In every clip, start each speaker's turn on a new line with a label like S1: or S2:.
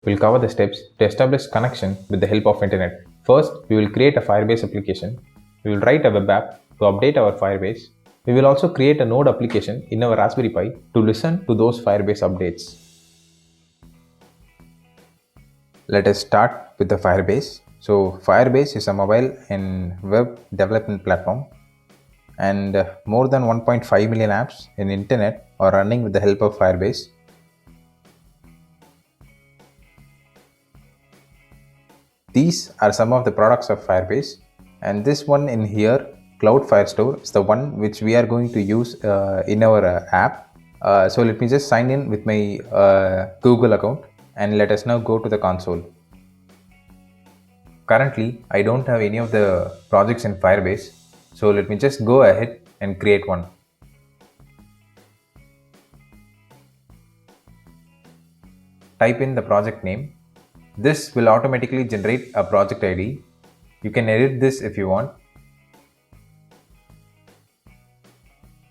S1: We'll cover the steps to establish connection with the help of internet. First, we will create a Firebase application. We will write a web app to update our Firebase. We will also create a Node application in our Raspberry Pi to listen to those Firebase updates. Let us start with the Firebase. So Firebase is a mobile and web development platform, and more than 1.5 million apps in internet are running with the help of Firebase. These are some of the products of Firebase, and this one in here, Cloud Firestore, is the one which we are going to use in our app. So let me just sign in with my Google account, and let us now go to the console. Currently, I don't have any of the projects in Firebase, so let me just go ahead and create one. Type in the project name. This will automatically generate a project ID. You can edit this if you want.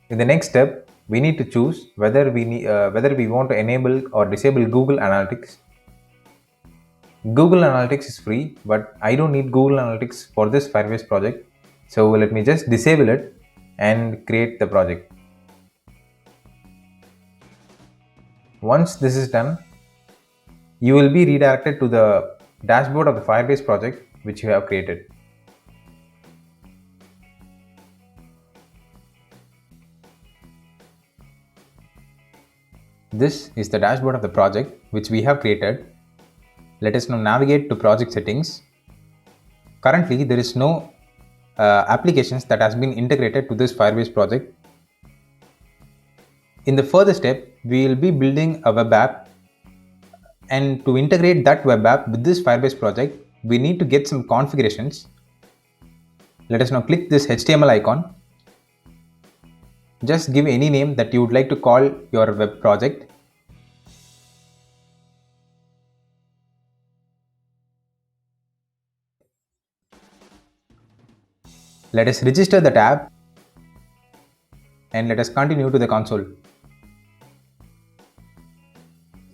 S1: In the next step, we need to choose whether we want to enable or disable Google Analytics. Google Analytics is free, but I don't need Google Analytics for this Firebase project. So let me just disable it and create the project. Once this is done, you will be redirected to the dashboard of the Firebase project which you have created. This is the dashboard of the project which we have created. Let us now navigate to project settings. Currently, there is no applications that has been integrated to this Firebase project. In the further step, we will be building a web app, and to integrate that web app with this Firebase project, we need to get some configurations. Let us now click this HTML icon. Just give any name that you would like to call your web project. Let us register the tab, and let us continue to the console.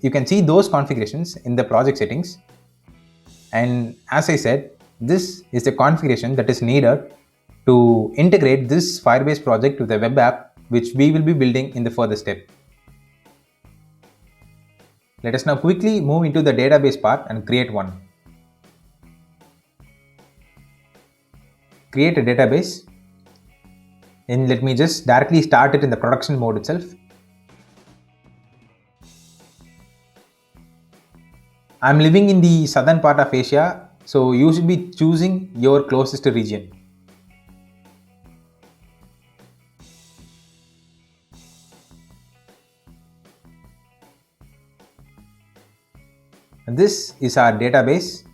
S1: You can see those configurations in the project settings, and as I said, this is the configuration that is needed to integrate this Firebase project to the web app which we will be building in the further step. Let us now quickly move into the database part and create one. Create a database, and let me just directly start it in the production mode itself. I'm living in the southern part of Asia, so you should be choosing your closest region. This is our database,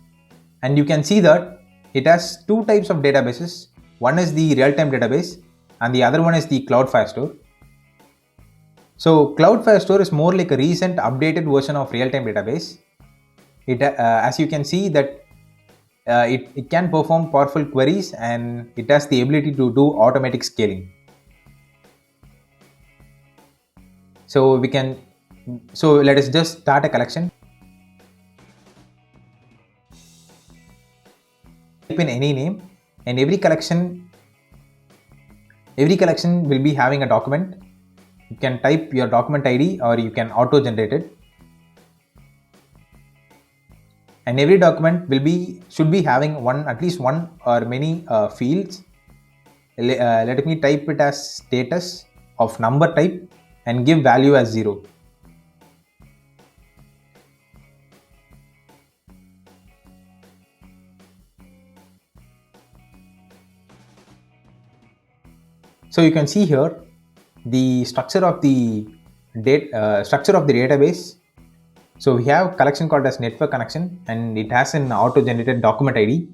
S1: and you can see that it has two types of databases. One is the real-time database and the other one is the Cloud Firestore. So Cloud Firestore is more like a recent updated version of real-time database. As you can see that it can perform powerful queries, and it has the ability to do automatic scaling. So let us just start a collection. Type in any name, and every collection will be having a document. You can type your document ID or you can auto generate it. And every document should be having at least one or many fields. Let me type it as status of number type and give value as 0. So you can see here the structure of the database. So we have collection called as network connection, and it has an auto-generated document ID,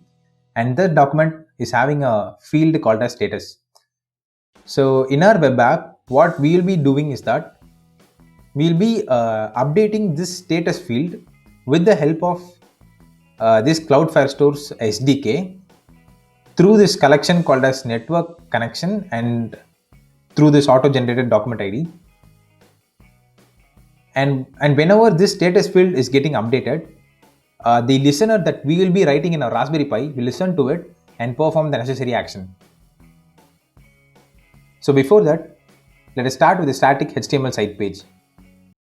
S1: and the document is having a field called as status. So in our web app, what we will be doing is that we will be updating this status field with the help of this Cloud Firestore's SDK through this collection called as network connection and through this auto-generated document ID. And whenever this status field is getting updated, the listener that we will be writing in our Raspberry Pi will listen to it and perform the necessary action. So before that, let us start with the static HTML site page.